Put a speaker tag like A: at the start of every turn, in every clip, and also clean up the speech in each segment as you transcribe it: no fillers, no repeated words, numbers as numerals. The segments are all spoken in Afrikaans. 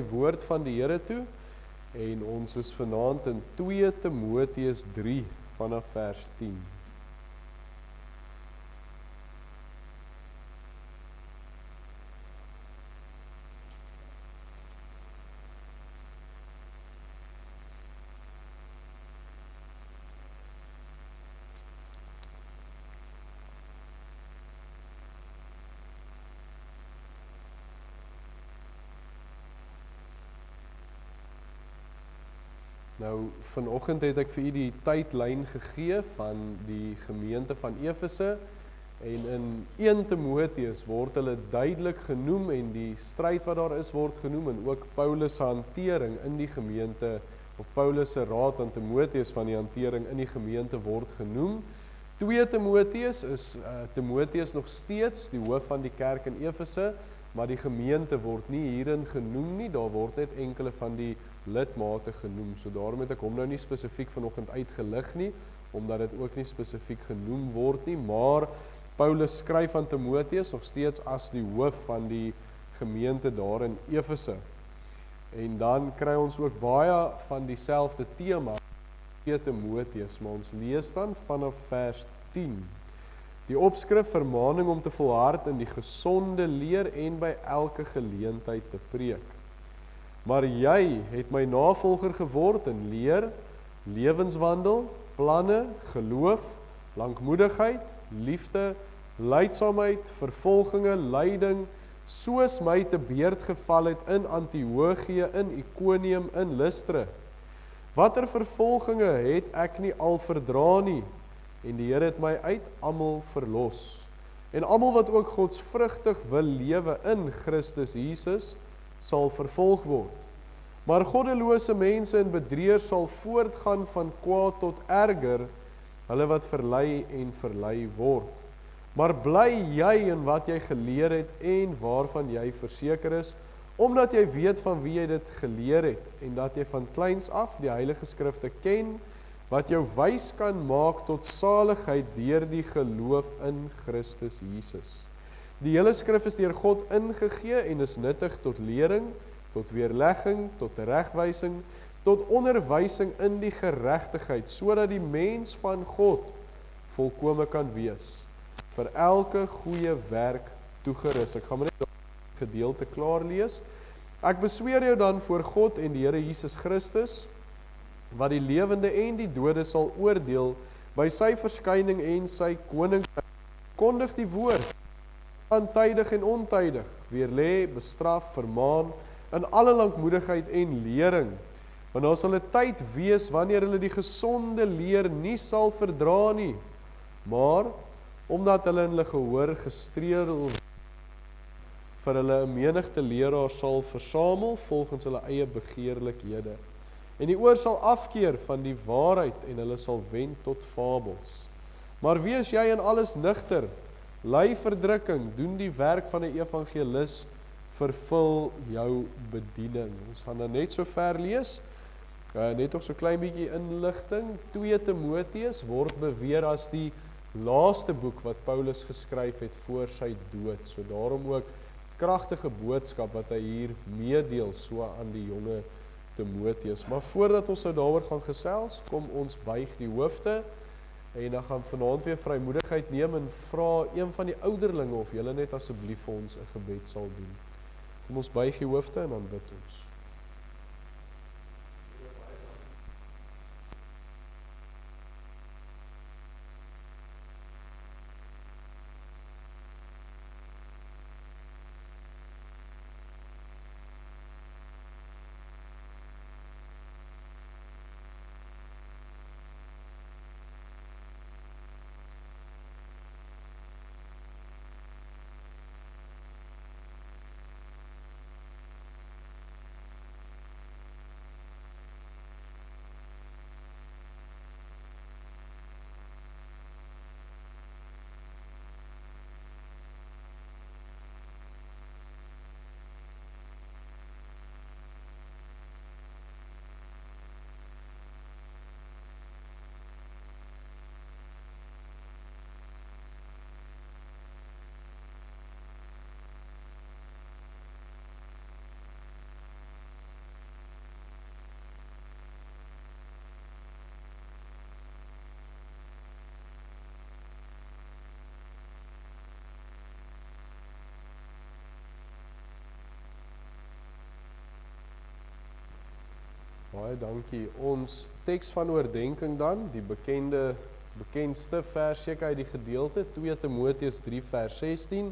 A: die woord van die Here toe en ons is vanaand in 2 Timoteus 3 vanaf vers 10. Nou, vanoggend het ek vir u die tydlyn gegee van die gemeente van Efese en in 1 Timoteus word hulle duidelik genoem en die stryd wat daar is word genoem en ook Paulus se hantering in die gemeente of Paulus se raad aan Timoteus van die hantering in die gemeente word genoem. 2 Timoteus is Timoteus nog steeds die hoof van die kerk in Efese, maar die gemeente word nie hierin genoem nie, daar word net enkele van die lidmate genoem. So daarom het ek hom nou nie spesifiek vanoggend uitgelig nie, omdat dit ook nie spesifiek genoem word nie, maar Paulus skryf aan Timoteus nog steeds as die hoof van die gemeente daar in Efese. En dan kry ons ook baie van dieselfde tema, 2 Timoteus, maar ons lees dan vanaf vers 10. Die opskrif vermaning om te volhard in die gesonde leer en by elke geleentheid te preek. Maar jy het my navolger geword in leer, lewenswandel, planne, geloof, lankmoedigheid, liefde, lydsaamheid, vervolginge, lyding, soos my te beurt geval het in Antiochië, in Iconium, in Lystra. Watter vervolginge het ek nie al verdra nie, en die Here het my uit almal verlos. En almal wat ook godsvrugtig wil lewe in Christus Jesus, sal vervolg word. Maar goddelose mense en bedrieërs sal voortgaan van kwaad tot erger, hulle wat verlei en verlei word. Maar bly jy in wat jy geleer het en waarvan jy verseker is, omdat jy weet van wie jy dit geleer het, en dat jy van kleins af die Heilige Skrifte ken, wat jou wys kan maak tot saligheid deur die geloof in Christus Jesus. Die hele skrif is deur God ingegee en is nuttig tot lering, tot weerlegging, tot teregwysing, tot onderwysing in die geregtigheid, sodat die mens van God volkome kan wees, vir elke goeie werk toegerus. Ek gaan maar net die gedeelte klaar lees. Ek besweer jou dan voor God en die Here Jesus Christus, wat die lewende en die dode sal oordeel by sy verskyning en sy koninkryk. Kondig die woord, aantydig en ontydig, weerlê, bestraf, vermaan, in alle lankmoedigheid en lering. Want daar sal 'n tyd wees wanneer hulle die gesonde leer nie sal verdra nie, maar omdat hulle in hulle gehoor gestreel vir hulle 'n menigte leraars sal versamel volgens hulle eie begeerlikhede. En die oor sal afkeer van die waarheid en hulle sal wend tot fabels. Maar wees jy in alles nugter, ly verdrukking, doen die werk van 'n evangelis, vervul jou bediening. Ons gaan dan net so ver lees, net nog so klein bietjie inligting. 2 Timoteus word beweer as die laaste boek wat Paulus geskryf het voor sy dood. So daarom ook kragtige boodskap wat hy hier meedeel so aan die jonge Timoteus. Maar voordat ons nou daaroor gaan gesels, kom ons buig die hoofde en dan gaan vanaand weer vrymoedigheid neem en vra een van die ouderlinge of julle net asseblief vir ons 'n gebed sal doen. Kom ons buig die hoofde en dan bid ons. Baie dankie. Ons teks van oordenking dan, die bekendste vers seker uit die gedeelte, 2 Timoteus 3 vers 16.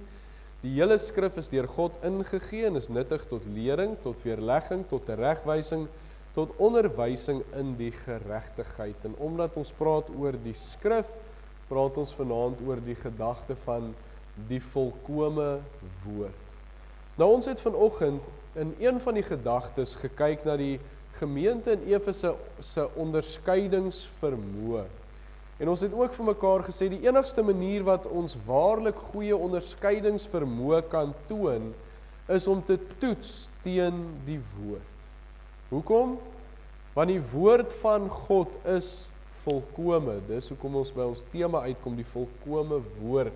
A: Die hele skrif is deur God ingegee en is nuttig tot lering, tot weerlegging, tot teregwysing, tot onderwysing in die geregtigheid. En omdat ons praat oor die skrif, praat ons vanaand oor die gedagte van die volkome woord. Nou ons het vanoggend in een van die gedagtes gekyk na die gemeente in Efese se onderskeidingsvermoë. En ons het ook vir mekaar gesê, die enigste manier wat ons waarlik goeie onderskeidingsvermoë kan toon, is om te toets teen die woord. Hoekom? Want die woord van God is volkome. Dis hoekom ons by ons tema uitkom, die volkome woord.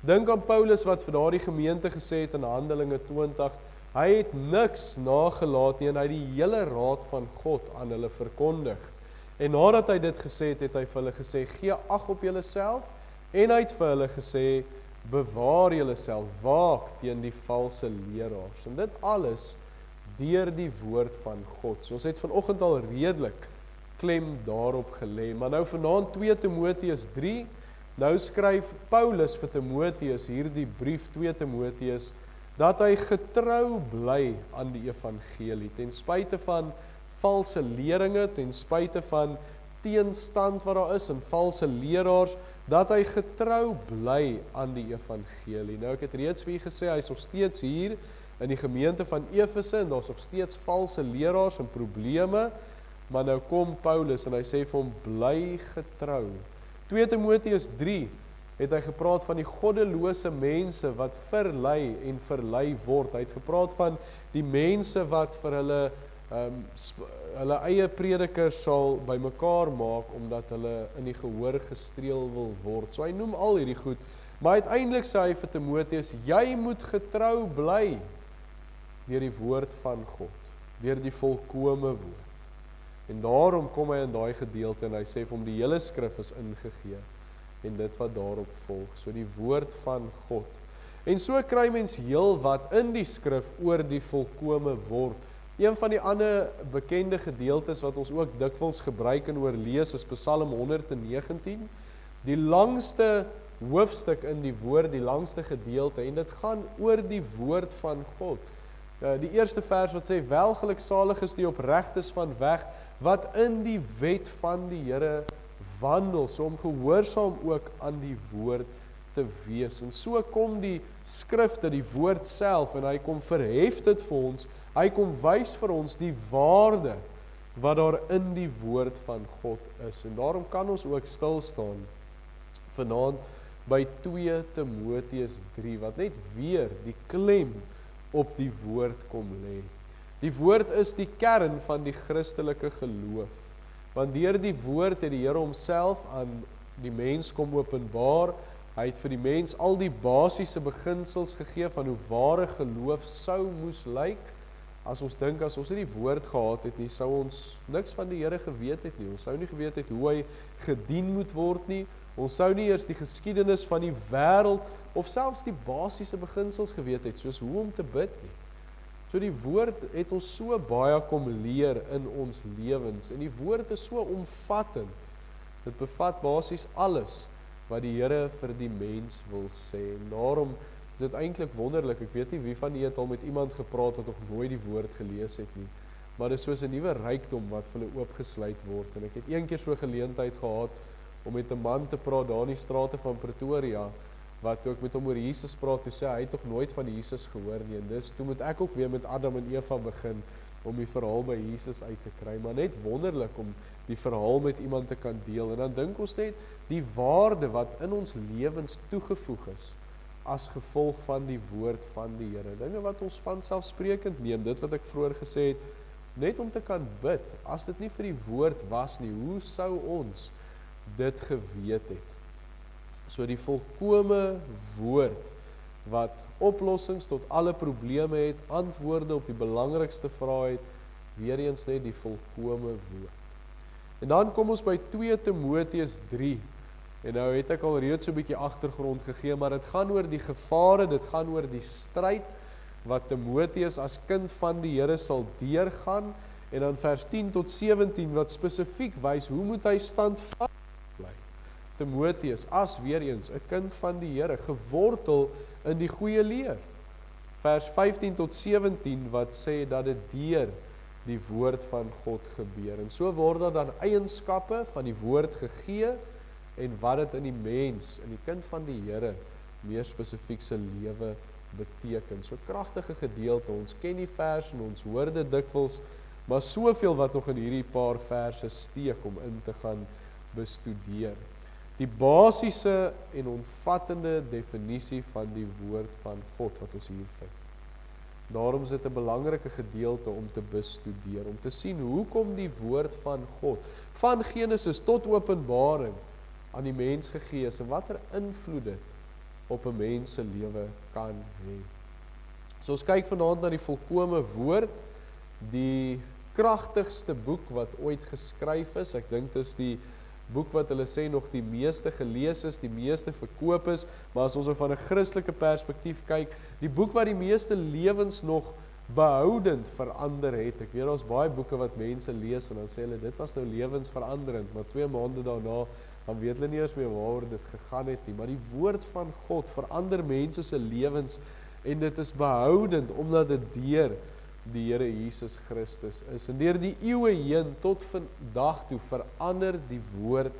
A: Dink aan Paulus wat vir daardie gemeente gesê het in Handelinge 20, hy het niks nagelaat nie en hy die hele raad van God aan hulle verkondig. En nadat hy dit gesê het, het hy vir hulle gesê, gee ag op julleself, en hy het vir hulle gesê, bewaar julleself, waak teen die valse leraars. En dit alles deur die woord van God. So ons het vanoggend al redelik klem daarop gelê. Maar nou vanaand 2 Timoteus 3, nou skryf Paulus vir Timoteus hierdie brief 2 Timoteus, dat hy getrou bly aan die evangelie, ten spyte van valse leringe, ten spyte van teenstand wat daar is en valse leraars, dat hy getrou bly aan die evangelie. Nou ek het reeds vir u gesê, hy is nog steeds hier in die gemeente van Efese en daar is nog steeds valse leraars en probleme, maar nou kom Paulus en hy sê vir hom, bly getrou. 2 Timoteus 3 het hy gepraat van die goddelose mense wat verlei en verlei word. Hy het gepraat van die mense wat vir hulle eie predikers sal bymekaar maak omdat hulle in die gehoor gestreel wil word. So hy noem al hierdie goed, maar uiteindelik sê hy vir Timoteus, jy moet getrou bly deur die woord van God, deur die volkome woord. En daarom kom hy in daai gedeelte en hy sê vir hom die hele skrif is ingegee en dit wat daarop volg, so die woord van God. En so kry mens heel wat in die skrif oor die volkome word. Een van die ander bekende gedeeltes wat ons ook dikwels gebruik en oorlees is Psalm 119, die langste hoofstuk in die woord, die langste gedeelte, en dit gaan oor die woord van God. Die eerste vers wat sê, welgeluksalig is die opregtes van weg, wat in die wet van die Here wandel, so om gehoorsaam ook aan die woord te wees. En so kom die skrifte, die woord self, en hy kom verhef dit vir ons, hy kom wys vir ons die waarde wat daar in die woord van God is. En daarom kan ons ook stil staan vanaand by 2 Timoteus 3, wat net weer die klem op die woord kom lê. Die woord is die kern van die Christelike geloof. Want deur die woord het die Here homself aan die mens kom openbaar. Hy het vir die mens al die basiese beginsels gegee van hoe ware geloof sou moes lyk. As ons dink, as ons nie die woord gehad het nie, sou ons niks van die Here geweet het nie. Ons sou nie geweet het hoe hy gedien moet word nie. Ons sou nie eers die geskiedenis van die wêreld of selfs die basiese beginsels geweet het, soos hoe om te bid nie. So die woord het ons so baie kom leer in ons lewens, en die woord is so omvattend. Dit bevat basies alles wat die Here vir die mens wil sê. En daarom is dit eintlik wonderlik. Ek weet nie wie van julle het al met iemand gepraat wat nog nooit die woord gelees het nie. Maar dit is soos 'n nuwe rykdom wat vir hulle oopgesluit word. En ek het een keer so 'n geleentheid gehad om met 'n man te praat daar in die strate van Pretoria, wat toe ek met hom oor Jesus praat, toe sê hy het nog nooit van Jesus gehoor nie, en dus toe moet ek ook weer met Adam en Eva begin, om die verhaal by Jesus uit te kry, maar net wonderlik om die verhaal met iemand te kan deel, en dan dink ons net, die waarde wat in ons lewens toegevoeg is, as gevolg van die woord van die Here, dinge wat ons vanselfsprekend neem, dit wat ek vroeër gesê het, net om te kan bid, as dit nie vir die woord was nie, hoe sou ons dit geweet het? So die volkome woord wat oplossings tot alle probleme het, antwoorde op die belangrikste vrae het, weer eens net die volkome woord. En dan kom ons by 2 Timoteus 3, en nou het ek al reeds so 'n bietjie agtergrond gegee, maar dit gaan oor die gevare, dit gaan oor die stryd, wat Timoteus as kind van die Here sal deurgaan, En dan vers 10 tot 17 wat spesifiek wys, hoe moet hy standvastig bly? Timoteus, as weer eens, 'n kind van die Here, gewortel in die goeie leer. Vers 15 tot 17 wat sê dat dit deur die woord van God gebeur. En so word daar dan eienskappe van die woord gegee en wat dit in die mens, in die kind van die Here, meer spesifiek se lewe beteken. So kragtige gedeelte, ons ken die vers en ons hoor dit dikwels, maar soveel wat nog in hierdie paar verse steek om in te gaan bestudeer. Die basiese en omvattende definisie van die woord van God wat ons hier vind. Daarom is dit 'n belangrike gedeelte om te bestudeer, om te sien hoe kom die woord van God, van Genesis tot Openbaring, aan die mens gegee is en watter invloed dit op 'n mens se lewe kan hê. So ons kyk vanaand na die volkome woord, die kragtigste boek wat ooit geskryf is. Ek dink dit is die boek wat hulle sê nog die meeste gelees is, die meeste verkoop is, maar as ons van 'n Christelike perspektief kyk, die boek wat die meeste lewens nog behoudend verander het. Ek weet daar's baie boeke wat mense lees en dan sê hulle dit was nou lewensveranderend, maar 2 maande daarna dan weet hulle nie eens meer waaroor dit gegaan het nie. Maar die woord van God verander mense se lewens en dit is behoudend omdat dit deur die Here Jesus Christus is. En deur die eeue heen tot vandag toe verander die woord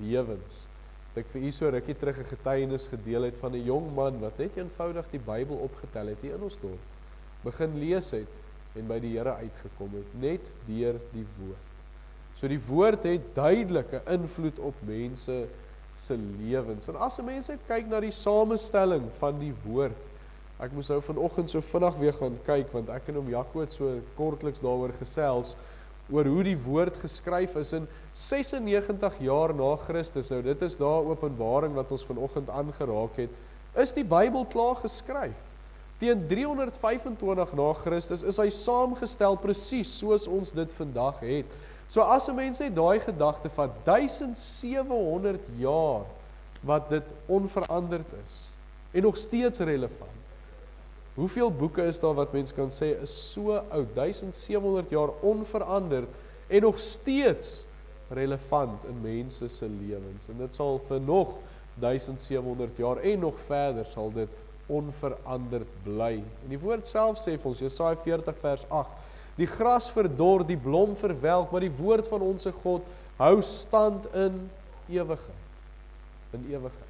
A: lewens. Dat ek vir u so rukkie terug 'n getuienis gedeel het van 'n jong man wat net eenvoudig die Bybel opgetel het hier in ons dorp, begin lees het en by die Here uitgekom het, net deur die woord. So die woord het duidelike invloed op mense se lewens. En as mense kyk na die samestelling van die woord, ek moes nou vanoggend so vinnig weer gaan kyk, want ek en hom Jaco het so kortliks daaroor gesels, oor hoe die woord geskryf is in 96 jaar na Christus. Nou dit is daar Openbaring wat ons vanoggend aangeraak het, is die Bybel klaar geskryf. Teen 325 na Christus is hy saamgestel presies soos ons dit vandag het. So as 'n mens net daai gedagte van 1700 jaar wat dit onveranderd is en nog steeds relevant. Hoeveel boeke is daar wat mens kan sê is so oud, 1700 jaar onveranderd en nog steeds relevant in mense se lewens. En dit sal vir nog 1700 jaar en nog verder sal dit onveranderd bly. En die woord self sê vir ons, Jesaja 40 vers 8, die gras verdor, die blom verwelk, maar die woord van ons God hou stand in ewigheid. In ewigheid.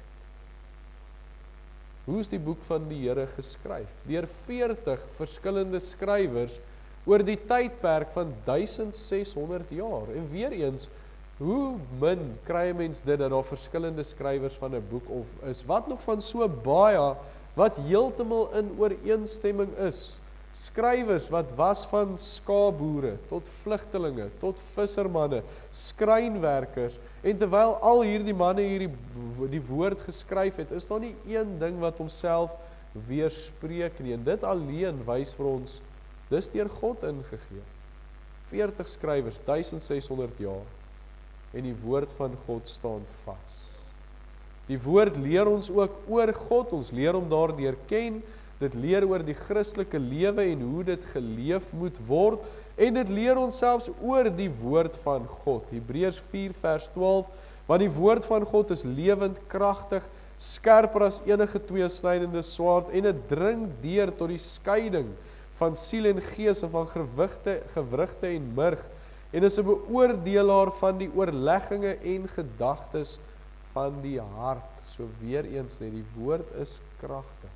A: Hoe is die boek van die Here geskryf? Deur 40 verskillende skrywers oor die tydperk van 1600 jaar. En weer eens, hoe min kry 'n mens dit dat daar verskillende skrywers van 'n boek of is? Wat nog van so baie wat heeltemal in ooreenstemming is? Skrywers wat was van skaapboere tot vlugtelinge, tot vissermanne, skrynwerkers, en terwyl al hierdie manne die woord geskryf het, is daar nie een ding wat homself weerspreek nie, en dit alleen wys vir ons, dis deur God ingegee. 40 skrywers, 1600 jaar, en die woord van God staan vas. Die woord leer ons ook oor God, ons leer om daardeur ken, dit leer oor die Christelike lewe en hoe dit geleef moet word, en dit leer ons selfs oor die woord van God. Hebreërs 4 vers 12, want die woord van God is lewend, kragtig, skerper as enige tweesnydende swaard, en dit dring deur tot die skeiding van siel en gees en van gewrigte en murg, en is 'n beoordelaar van die oorlegginge en gedagtes van die hart. So weer eens net, die woord is kragtig.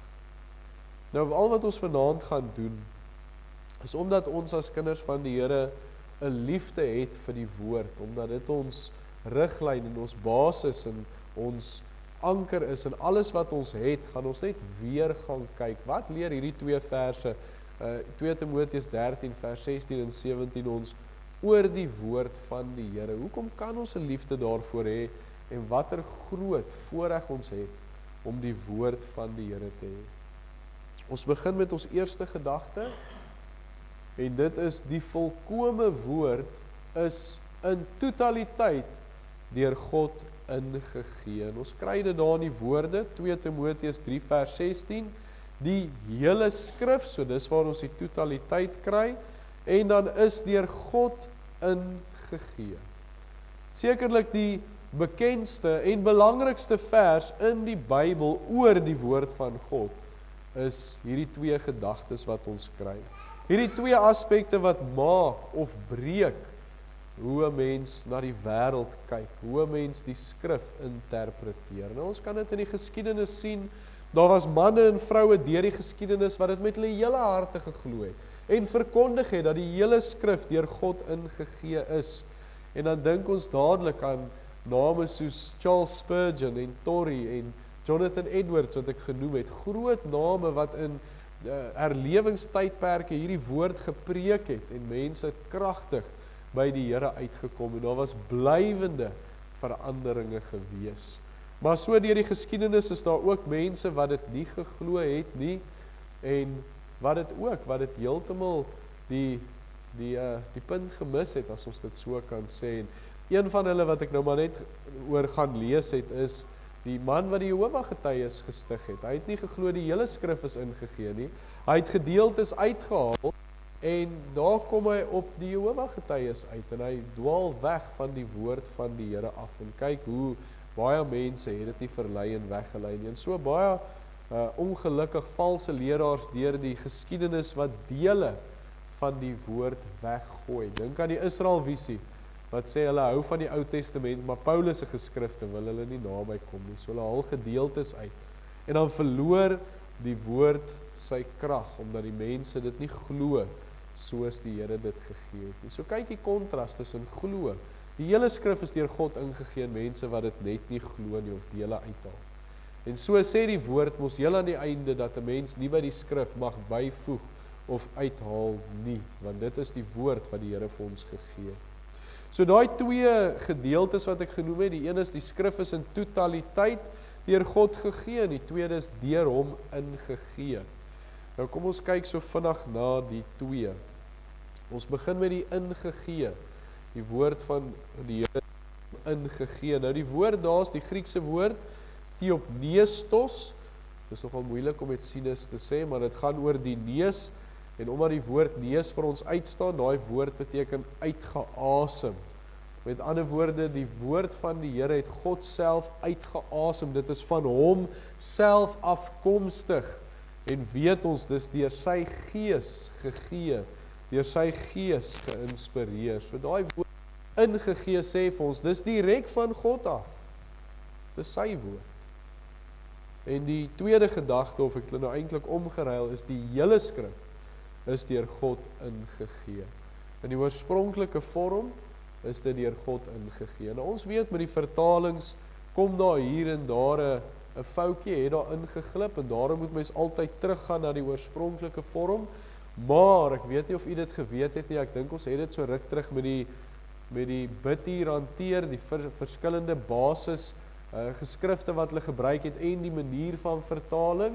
A: Nou, al wat ons vanaand gaan doen, is omdat ons as kinders van die Here 'n liefde het vir die woord, omdat dit ons riglyn en ons basis en ons anker is, en alles wat ons het, gaan ons net weer gaan kyk. Wat leer hierdie 2 verse, 2 Timoteus 13 vers 16 en 17 ons oor die woord van die Here? Hoekom kan ons 'n liefde daarvoor hê, en watter groot voorreg ons het om die woord van die Here te hê? Ons begin met ons eerste gedagte, en dit is die volkome woord is in totaliteit deur God ingegee. En ons kry dit daar in die woorde, 2 Timoteus 3 vers 16, die hele skrif, so dis waar ons die totaliteit kry, en dan is deur God ingegee. Sekerlik die bekendste en belangrikste vers in die Bybel oor die woord van God is hierdie twee gedagtes wat ons kry. Hierdie twee aspekte wat maak of breek hoe 'n mens na die wêreld kyk, hoe 'n mens die skrif interpreteer. Nou ons kan dit in die geskiedenis sien. Daar was manne en vroue deur die geskiedenis wat dit met hulle hele harte geglo het en verkondig het dat die hele skrif deur God ingegee is. En dan dink ons dadelik aan name soos Charles Spurgeon en Torrey en Jonathan Edwards wat ek genoem het, groot name wat in herlewingstydperke hierdie woord gepreek het en mense het kragtig by die Here uitgekom en daar was blywende veranderinge gewees. Maar so deur die geskiedenis is daar ook mense wat dit nie geglo het nie en wat dit heeltemal die punt gemis het, as ons dit so kan sê. En een van hulle wat ek nou maar net oor gaan lees het, is die man wat die Jehova-getuies gestig het. Hy het nie geglo die hele skrif is ingegee nie. Hy het gedeeltes uitgehaal en daar kom hy op die Jehova-getuies uit en hy dwaal weg van die woord van die Here af. En kyk hoe baie mense het dit nie verlei en weggelei nie. En so baie ongelukkig valse leraars deur die geskiedenis wat dele van die woord weggooi. Dink aan die Israelvisie wat sê hulle hou van die Ou Testament, maar Paulus se geskrifte wil hulle nie naby kom nie. So hulle haal gedeeltes uit. En dan verloor die woord sy krag omdat die mense dit nie glo soos die Here dit gegee het nie. So kyk die kontras tussen glo. Die hele skrif is deur God ingegee en mense wat dit net nie glo nie of dele uithaal. En so sê die woord mos heel aan die einde dat 'n mens nie by die skrif mag byvoeg of uithaal nie, want dit is die woord wat die Here vir ons gegee het. So daai twee gedeeltes wat ek genoem het, die een is die skrif is in totaliteit deur God gegee en die tweede is deur hom ingegee. Nou kom ons kyk so vinnig na die twee. Ons begin met die ingegee. Die woord van die Here ingegee. Nou die woord daar is die Griekse woord theopneustos. Dit is nogal moeilik om met sinus te sê, maar dit gaan oor die neus. En omdat die woord neus vir ons uitstaan, daai woord beteken uitgeasem. Met ander woorde, die woord van die Here het God self uitgeasem. Dit is van hom self afkomstig. En weet ons, dis deur sy gees gegee, deur sy gees geïnspireer. So daai woord ingegee sê vir ons, dis direk van God af. Dis sy woord. En die tweede gedagte, of ek het nou eintlik omgeruil, is die hele skrif is deur God ingegee. In die oorspronklike vorm is dit deur God ingegee. Nou ons weet met die vertalings kom daar hier en daar 'n foutjie, het daar ingeglip en daarom moet mens altyd teruggaan na die oorspronklike vorm. Maar ek weet nie of u dit geweet het nie. Ek dink ons het dit so ruk terug met die bid hier hanteer, die verskillende basis geskrifte wat hulle gebruik het en die manier van vertaling.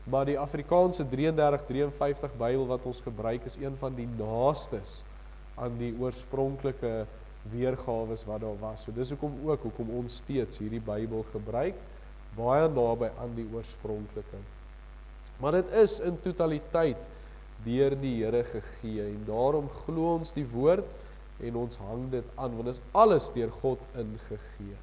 A: Maar die Afrikaanse 3353 Bybel wat ons gebruik is een van die naastes aan die oorspronklike weergawes wat daar was. So dis hoekom ons steeds hierdie Bybel gebruik, baie naby aan die oorspronklike. Maar dit is in totaliteit deur die Here gegee en daarom glo ons die woord en ons hang dit aan, want dit is alles deur God ingegee.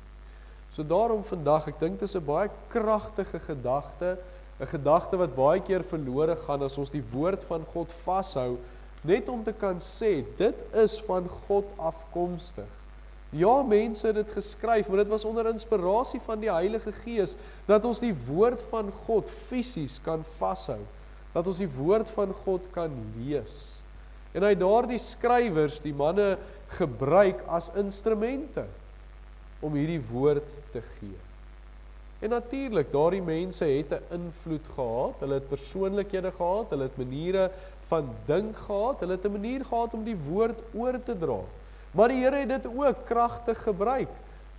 A: So daarom vandag, ek dink dit is 'n baie kragtige gedagte, 'n gedagte wat baie keer verlore gaan as ons die woord van God vashou, net om te kan sê, dit is van God afkomstig. Ja, mense het dit geskryf, maar dit was onder inspirasie van die Heilige Gees, dat ons die woord van God fisies kan vashou, dat ons die woord van God kan lees. En hy daardie skrywers, die manne, gebruik as instrumente om hierdie woord te gee. En natuurlik, daardie mense het 'n invloed gehad, hulle het persoonlikhede gehad, hulle het maniere van dink gehad, hulle het 'n manier gehad om die woord oor te dra. Maar die Here het dit ook kragtig gebruik.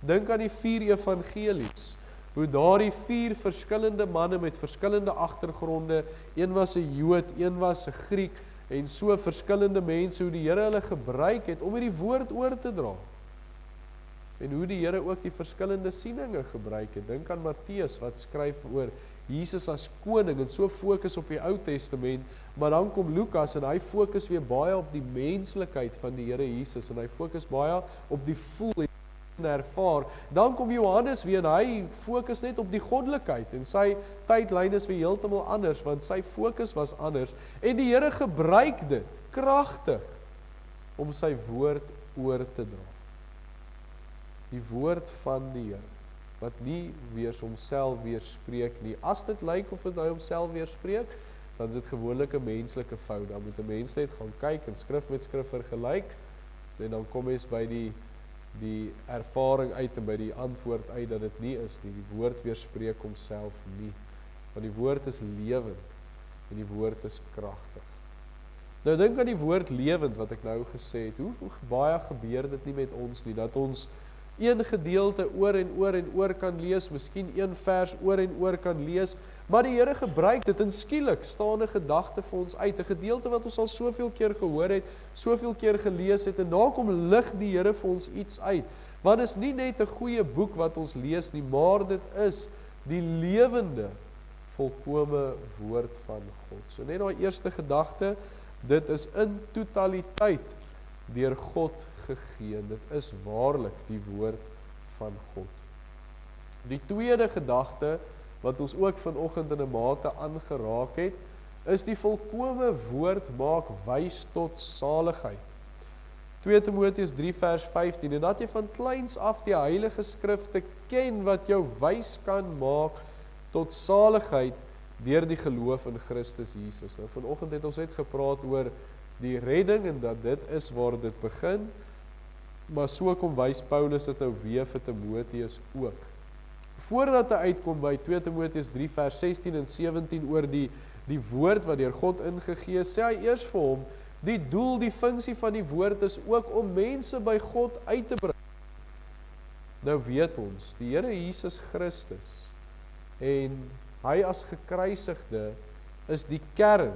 A: Dink aan die 4 evangelies, hoe daardie 4 verskillende manne met verskillende agtergronde, een was 'n Jood, een was 'n Griek, en so verskillende mense, hoe die Here hulle gebruik het om hierdie woord oor te dra. En hoe die Here ook die verskillende sieninge gebruik het. Dink aan Matteus wat skryf oor Jesus as koning en so fokus op die Ou Testament, maar dan kom Lukas en hy fokus weer baie op die menslikheid van die Here Jesus en hy fokus baie op die voel en ervaar. Dan kom Johannes weer en hy fokus net op die goddelikheid en sy tydlyn is weer heeltemal anders want sy fokus was anders en die Here gebruik dit kragtig om sy woord oor te dra. Die woord van die Here wat nie weer homself weerspreek nie. As dit lyk of dit homself weerspreek, dan is dit gewoonlik 'n menslike fout. Dan moet 'n mens net gaan kyk en skrif met skrif vergelyk en dan kom mens by die ervaring uit en by die antwoord uit dat dit nie is nie. Die woord weerspreek homself nie. Want die woord is lewend en die woord is kragtig. Nou dink aan die woord lewend wat ek nou gesê het. Hoe baie gebeur dit nie met ons nie, dat ons een gedeelte oor en oor kan lees, miskien een vers oor en oor kan lees, maar die Here gebruik dit en skielik staan 'n gedagte vir ons uit, 'n gedeelte wat ons al soveel keer gehoor het, soveel keer gelees het, en daar kom lig die Here vir ons iets uit, want is nie net 'n goeie boek wat ons lees nie, maar dit is die lewende, volkome woord van God. So net daai eerste gedagte, dit is in totaliteit deur God gegee. Dit is waarlik die woord van God. Die tweede gedagte wat ons ook vanoggend in 'n mate aangeraak het, is die volkome woord maak wys tot saligheid. 2 Timoteus 3 vers 15, en dat jy van kleins af die heilige skrifte ken wat jou wys kan maak tot saligheid deur die geloof in Christus Jesus. Nou vanoggend het ons net gepraat oor die redding en dat dit is waar dit begin, maar so kom wys Paulus dit nou weer vir Timoteus ook. Voordat hy uitkom by 2 Timoteus 3 vers 16 en 17 oor die woord wat deur God ingegee is, sê hy eers vir hom, die doel, die funksie van die woord is ook om mense by God uit te bring. Nou weet ons, die Here Jesus Christus en hy as gekruisigde is die kern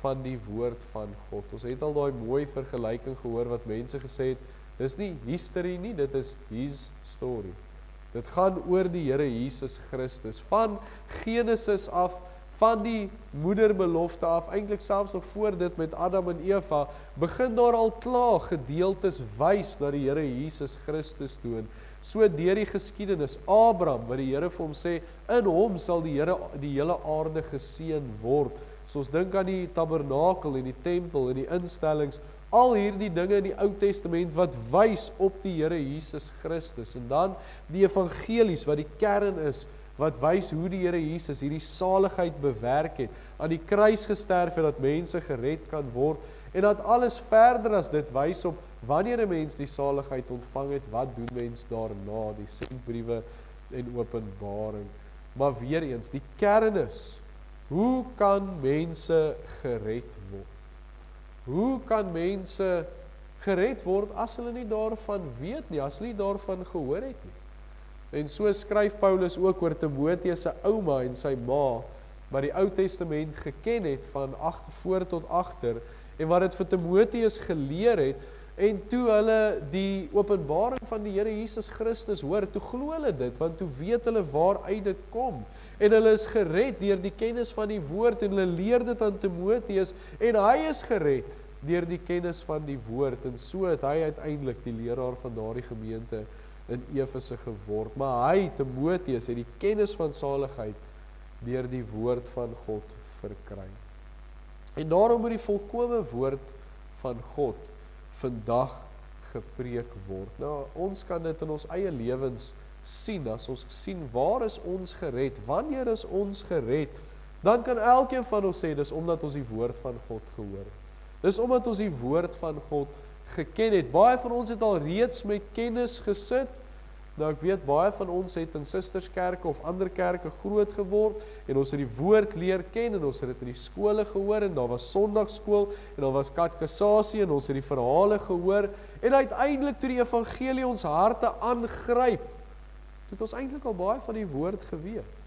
A: van die woord van God. Ons het al daai mooi vergelyking gehoor wat mense gesê het, dis nie history nie, dit is his story. Dit gaan oor die Here Jesus Christus, van Genesis af, van die moederbelofte af, eintlik selfs nog voor dit met Adam en Eva, begin daar al klaar gedeeltes wys na die Here Jesus Christus toe. En so deur die geskiedenis, Abraham, wat die Here vir hom sê, in hom sal die hele aarde geseën word. So ons dink aan die tabernakel en die tempel en die instellings, al hierdie dinge in die Ou Testament wat wys op die Here Jesus Christus. En dan die evangelies wat die kern is, wat wys hoe die Here Jesus hierdie saligheid bewerk het, aan die kruis gesterf het dat mense gered kan word, en dat alles verder as dit wys op wanneer 'n mens die saligheid ontvang het, wat doen mens daarna, die sendbriewe en openbaring. Maar weer eens, die kern is, hoe kan mense gered word? Hoe kan mense gered word as hulle nie daarvan weet nie, as hulle nie daarvan gehoor het nie? En so skryf Paulus ook oor Timoteus se ouma en sy ma, wat die Ou Testament geken het van voor tot agter, en wat dit vir Timoteus geleer het, en toe hulle die openbaring van die Here Jesus Christus hoor, toe glo hulle dit, want toe weet hulle waaruit dit kom, en hulle is gered deur die kennis van die woord, en hulle leer dit aan Timoteus, en hy is gered deur die kennis van die woord, en so het hy uiteindelik die leraar van daardie gemeente in Efese geword, maar hy, Timoteus, het die kennis van saligheid deur die woord van God verkry. En daarom moet die volkome woord van God vandag gepreek word. Nou, ons kan dit in ons eie lewens sien, as ons sien, waar is ons gered, wanneer is ons gered, dan kan elkeen van ons sê, dis omdat ons die woord van God gehoor het. Dis omdat ons die woord van God geken het. Baie van ons het al reeds met kennis gesit. Nou ek weet, baie van ons het in sisterskerke of ander kerke groot geword, en ons het die woord leer ken, en ons het dit in die skole gehoor, en daar was sondagskool, en daar was katekisasie, en ons het die verhale gehoor, en uiteindelik toe die evangelie ons harte aangryp, het ons eintlik al baie van die woord geweet.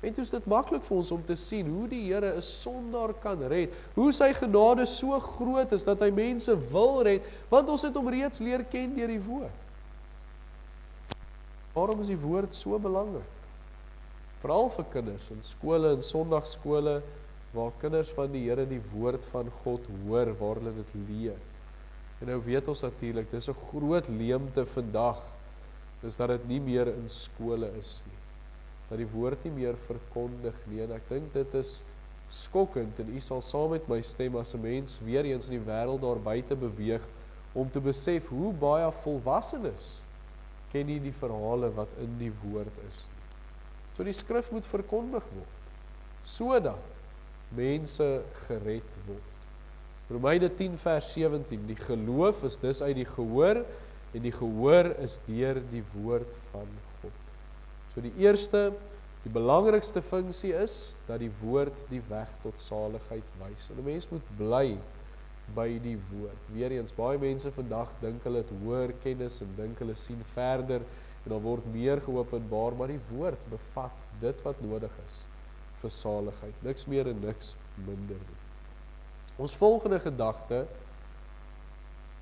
A: En toe is dit maklik vir ons om te sien hoe die Here 'n sondaar kan red, hoe sy genade so groot is dat hy mense wil red, want ons het hom reeds leer ken deur die woord. Waarom is die woord so belangrik? Veral vir kinders in skole en sondagskole waar kinders van die Here die woord van God hoor, waar hulle dit leer. En nou weet ons natuurlik, dis 'n groot leemte vandag, is dat dit nie meer in skole is nie. Dat die woord nie meer verkondig nie, en ek dink dit is skokkend, en u sal saam met my stem as 'n mens weer eens in die wêreld daar buite beweeg, om te besef hoe baie volwassenes ken nie die verhale wat in die woord is nie. So die skrif moet verkondig word, sodat mense gered word. Romeine 10 vers 17, die geloof is dus uit die gehoor, en die gehoor is deur die woord van God. So die eerste, die belangrikste funksie is, dat die woord die weg tot saligheid wys. En 'n mens moet bly by die woord. Weereens, baie mense vandag dink hulle het hoër kennis, en dink hulle sien verder, en dan word meer geopenbaar, maar die woord bevat dit wat nodig is vir saligheid, niks meer en niks minder nie. Ons volgende gedagte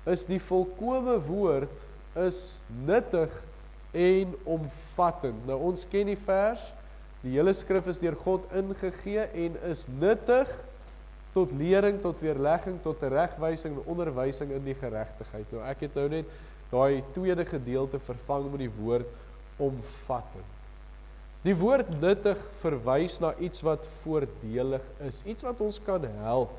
A: is die volkome woord is nuttig en omvattend. Nou ons ken die vers, die hele skrif is deur God ingegee en is nuttig tot lering, tot weerlegging, tot teregwysing en onderwysing in die geregtigheid. Nou ek het nou net daai tweede gedeelte vervang met die woord omvattend. Die woord nuttig verwys na iets wat voordelig is, iets wat ons kan help.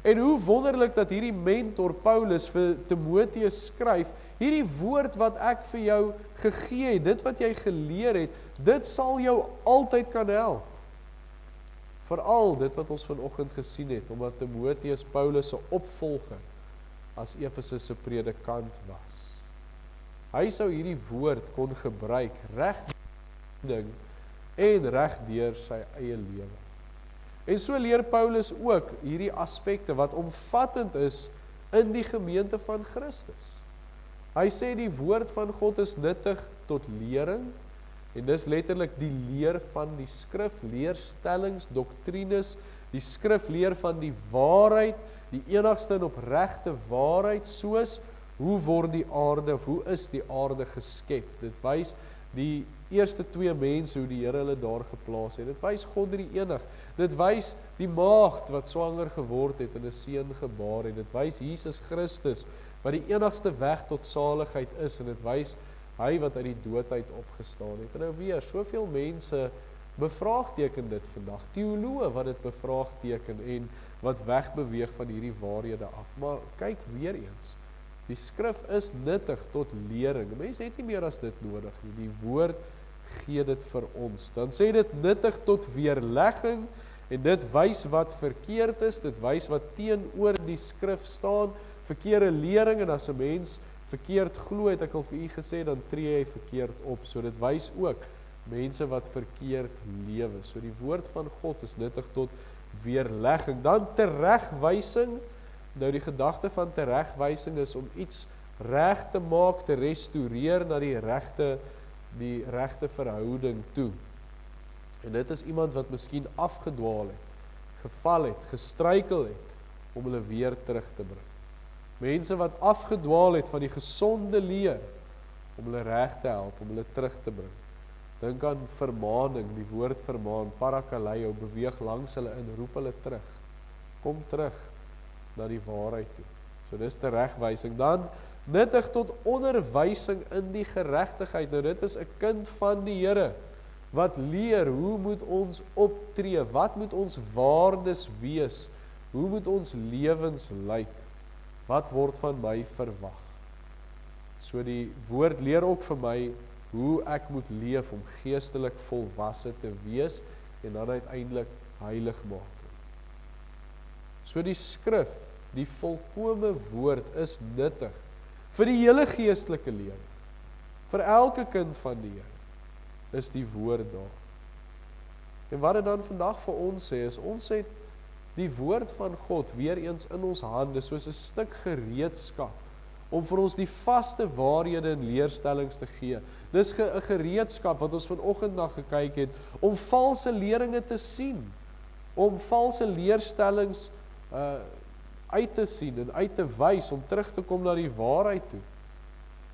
A: En hoe wonderlik dat hierdie mentor Paulus vir Timoteus skryf, hierdie woord wat ek vir jou gegee het, dit wat jy geleer het, dit sal jou altyd kan help. Veral dit wat ons vanoggend gesien het, omdat Timoteus Paulus se opvolger as Efese se predikant was. Hy sou hierdie woord kon gebruik reg ding en reg deur sy eie lewe. En so leer Paulus ook hierdie aspekte wat omvattend is in die gemeente van Christus. Hy sê die woord van God is nuttig tot lering, en dis letterlik die leer van die skrif, leerstellings, doktrines, die skrif leer van die waarheid, die enigste en opregte waarheid, soos hoe word die aarde, of hoe is die aarde geskep. Dit wys die eerste twee mense, hoe die Here hulle daar geplaas het. Dit wys God drie enig. Dit wys die maagd wat swanger geword het en 'n seun gebaar het. Dit wys Jesus Christus, wat die enigste weg tot saligheid is, en dit wys hy wat uit die doodheid opgestaan het. En nou weer, soveel mense bevraagteken dit vandag, teoloë wat dit bevraagteken en wat wegbeweeg van hierdie waarhede af. Maar kyk weer eens, die skrif is nuttig tot lering. Mense het nie meer as dit nodig nie. Die woord gee dit vir ons. Dan sê dit nuttig tot weerlegging, en dit wys wat verkeerd is, dit wys wat teenoor die skrif staan, verkeerde lering, en as 'n mens verkeerd glo, het ek al vir u gesê, dan tree hy verkeerd op. So dit wys ook mense wat verkeerd lewe. So die woord van God is nuttig tot weerlegging. Dan teregwysing. Nou die gedagte van teregwysing is om iets reg te maak, te restoreer na die regte verhouding toe. En dit is iemand wat miskien afgedwaal het, geval het, gestruikel het, om hulle weer terug te bring. Mense wat afgedwaal het van die gesonde leer, om hulle reg te help, om hulle terug te bring. Dink aan vermaaning, die woord vermaan, parakaleo, beweeg langs hulle in, roep hulle terug. Kom terug na die waarheid toe. So dis teregwysing. Dan nuttig tot onderwysing in die geregtigheid. Nou dit is 'n kind van die Here, wat leer, hoe moet ons optree, wat moet ons waardes wees, hoe moet ons lewens lyk, wat word van my verwag. So die woord leer ook vir my, hoe ek moet leef om geestelik volwasse te wees, en dan uiteindelik heilig maak. So die skrif, die volkome woord is nuttig vir die hele geestelike lewe. Vir elke kind van die Here is die woord daar. En wat dit dan vandag vir ons sê, is ons het die woord van God weer eens in ons hande, soos 'n stuk gereedskap, om vir ons die vaste waarhede en leerstellings te gee. Dis 'n gereedskap wat ons vanoggend na gekyk het, om valse leringe te sien, om valse leerstellings uit te sien en uit te wys, om terug te kom na die waarheid toe.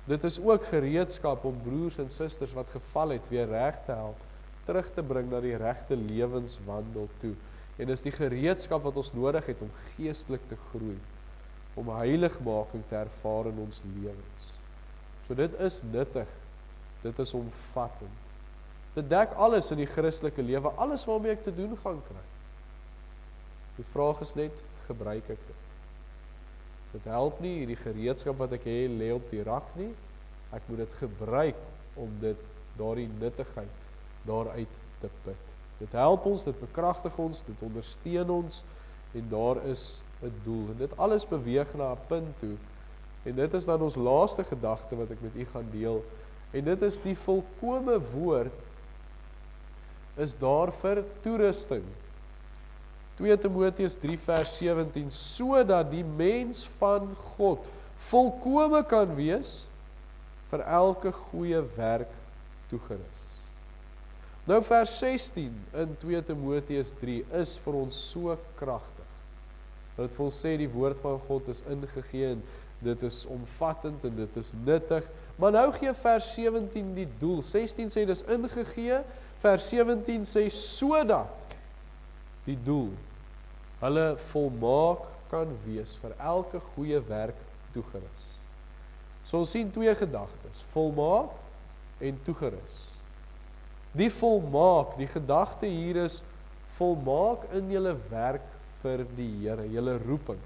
A: Dit is ook gereedskap om broers en susters wat geval het weer reg te help, terug te bring na die regte lewenswandel toe. En dis die gereedskap wat ons nodig het om geestelik te groei, om heiligmaking te ervaar in ons lewens. So dit is nuttig, dit is omvattend. Dit dek alles in die Christelike lewe, alles waarmee ek te doen gaan kry. Die vraag is net, gebruik ek dit? Dit help nie, hierdie gereedskap wat ek het, lê op die rak nie. Ek moet dit gebruik om daardie nuttigheid daaruit te put. Dit help ons, dit bekragtig ons, dit ondersteun ons, en daar is 'n doel. En dit alles beweeg na 'n punt toe. En dit is dan ons laaste gedagte wat ek met u gaan deel. En dit is die volkome woord is daar vir toerusting. 2 Timoteus 3 vers 17, sodat die mens van God volkome kan wees, vir elke goeie werk toegerus. Nou vers 16 in 2 Timoteus 3 is vir ons so kragtig. Dat vir ons sê die woord van God is ingegee en dit is omvattend en dit is nuttig. Maar nou gee vers 17 die doel. 16 sê dis ingegee, vers 17 sê sodat die doel hulle volmaak kan wees vir elke goeie werk toegerus. So ons sien twee gedagtes, volmaak en toegerus. Die volmaak, die gedagte hier is volmaak in julle werk vir die Here, julle roeping.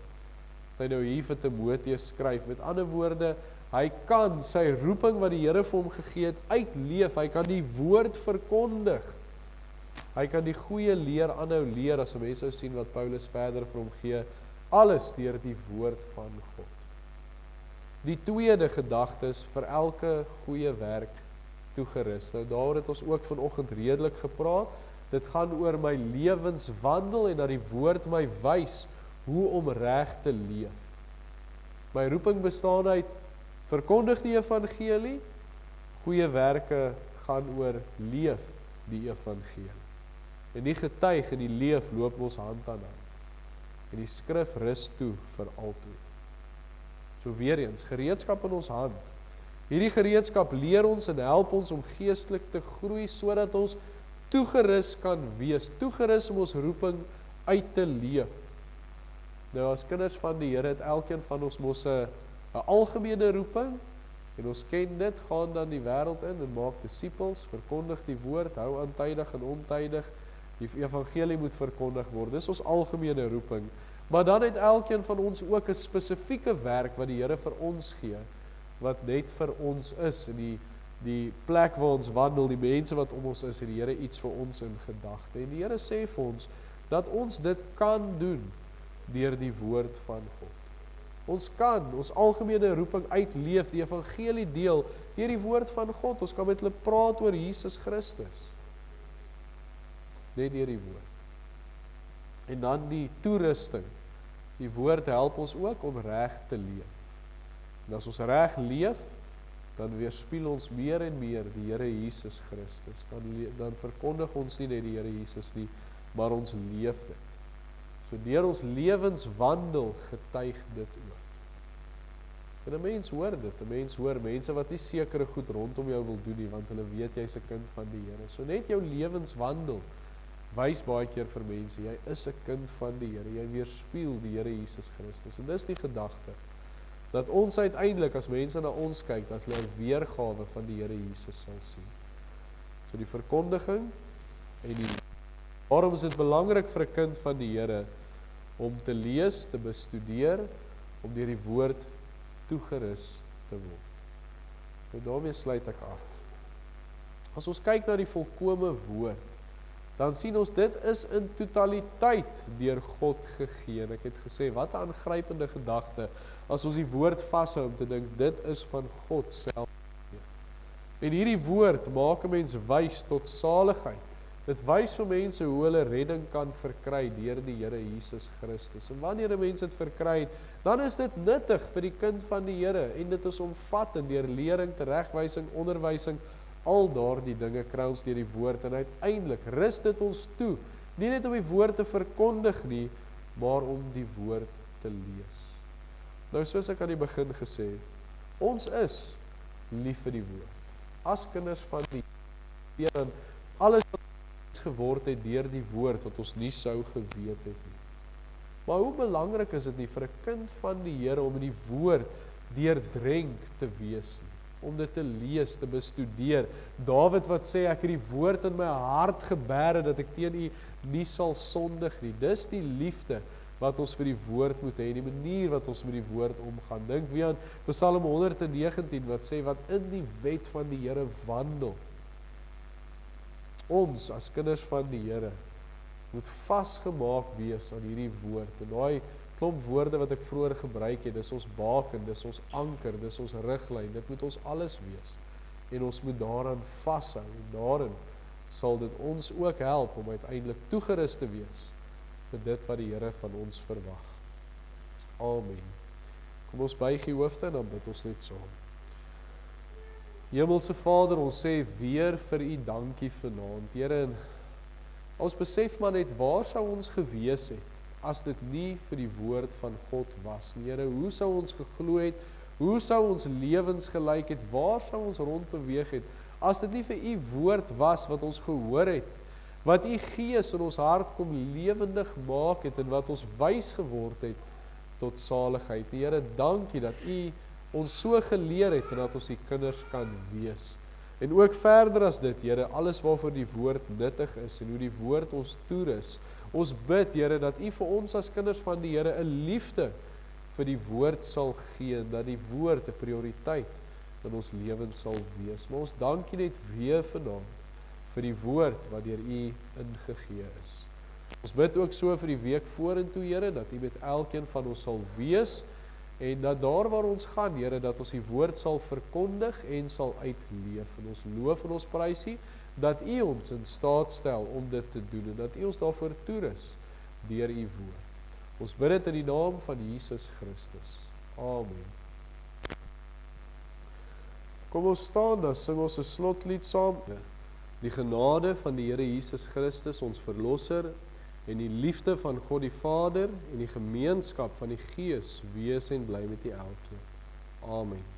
A: Hy nou hier vir Timoteus skryf, met ander woorde, hy kan sy roeping wat die Here vir hom gegee het uitleef, hy kan die woord verkondig. Hy kan die goeie leer aanhou leer, as mense sou sien wat Paulus verder vir hom gee, alles deur die woord van God. Die tweede gedagte is vir elke goeie werk toegerus. Nou daar het ons ook vanoggend redelik gepraat. Dit gaan oor my lewenswandel en dat die woord my wys hoe om reg te leef. My roeping bestaan uit verkondig die evangelie, goeie werke gaan oor leef die evangelie. En die getuig en die leef loop ons hand aan hand. En die skrif rus toe vir altyd. So weer eens, gereedskap in ons hand. Hierdie gereedskap leer ons en help ons om geestelik te groei, sodat ons toegerus kan wees, toegerus om ons roeping uit te leef. Nou as kinders van die Here het elkeen van ons mos 'n algemene roeping, en ons ken dit, gaan dan die wêreld in en maak disippels, verkondig die woord, hou aan tydig en ontydig, die evangelie moet verkondig word, dis ons algemene roeping. Maar dan het elkeen van ons ook 'n spesifieke werk wat die Here vir ons gee, wat net vir ons is, en die plek waar ons wandel, die mense wat om ons is, en die Here iets vir ons in gedagte. En die Here sê vir ons, dat ons dit kan doen, deur die woord van God. Ons kan ons algemene roeping uitleef, die evangelie deel, deur die woord van God. Ons kan met hulle praat oor Jesus Christus. Net deur die woord. En dan die toerusting. Die woord help ons ook om reg te leef. En as ons reg leef, dan weerspieël ons meer en meer die Here Jesus Christus. Dan verkondig ons nie net die Here Jesus nie, maar ons leef dit. So deur ons lewenswandel getuig dit ook. En 'n mens hoor dit, 'n mens hoor mense wat nie sekere goed rondom jou wil doen nie, want hulle weet jy's 'n kind van die Here. So net jou lewenswandel wys baie keer vir mense, jy is 'n kind van die Here, jy weerspieël die Here Jesus Christus. En dis die gedagte, dat ons uiteindelik, as mense na ons kyk, dat hulle 'n weergawe van die Here Jesus sal sien. So die verkondiging en waarom is dit belangrik vir 'n kind van die Here om te lees, te bestudeer, om deur die woord toegerus te word. Nou daarmee sluit ek af. As ons kyk na die volkome woord, dan sien ons dit is in totaliteit deur God gegee. En ek het gesê, wat 'n aangrypende gedagte, as ons die woord vashou om te dink, dit is van God self. En hierdie woord maak 'n mens wys tot saligheid. Dit wys vir mense hoe hulle redding kan verkry deur die Here Jesus Christus. En wanneer 'n mens dit verkry het, dan is dit nuttig vir die kind van die Here, en dit is omvattend deur lering, teregwysing, onderwysing, al daardie dinge kry ons deur die woord, en uiteindelik rus dit ons toe, nie net om die woord te verkondig nie, maar om die woord te lees. Nou soos ek aan die begin gesê het, ons is lief vir die woord. As kinders van die Here, alles wat geword het deur die woord wat ons nie sou geweet het nie. Maar hoe belangrik is dit nie vir 'n kind van die Here om in die woord deurdrenk te wees nie, om dit te lees, te bestudeer. Dawid wat sê, ek het die woord in my hart geberg dat ek teen U nie sal sondig nie. Dis die liefde wat ons vir die woord moet hê, die manier wat ons met die woord omgaan. Dink weer aan Psalm 119 wat sê, wat in die wet van die Here wandel. Ons as kinders van die Here moet vasgemaak wees aan hierdie woord. En daai klomp woorde wat ek vroeër gebruik het, dis ons baken, dis ons anker, dis ons riglyn, dit moet ons alles wees. En ons moet daaraan vashou, en daarin sal dit ons ook help om uiteindelik toegerus te wees vir dit wat die Here van ons verwag. Amen. Kom ons buig die hoofde en dan bid ons net saam. Hemelse Vader, ons sê weer vir U dankie vanaand. Here, ons besef maar net, waar sou ons gewees het as dit nie vir die woord van God was nie. Here, hoe sou ons geglo het? Hoe sou ons lewens gelyk het? Waar sou ons rondbeweeg het as dit nie vir U woord was wat ons gehoor het, wat U Gees in ons hart kom lewendig maak het en wat ons wys geword het tot saligheid. Here, dankie dat U ons so geleer het en dat ons die kinders kan wees. En ook verder as dit, Here, alles waarvoor die woord nuttig is en hoe die woord ons toerus. Ons bid, Here, dat U vir ons as kinders van die Here 'n liefde vir die woord sal gee, en dat die woord 'n prioriteit in ons lewens sal wees. Maar ons dank U net weer vanaand vir die woord wat deur U ingegee is. Ons bid ook so vir die week vorentoe, Here, dat U met elkeen van ons sal wees, en dat daar waar ons gaan, Here, dat ons die woord sal verkondig en sal uitleef. En ons loof en ons prys U, dat U ons in staat stel om dit te doen, en dat U ons daarvoor toerus deur U woord. Ons bid dit in die naam van Jesus Christus. Amen. Kom ons staan, dan sing ons 'n slotlied saam. Die genade van die Here Jesus Christus, ons Verlosser, en die liefde van God die Vader, en die gemeenskap van die Gees, wees en bly met U elkeen. Amen.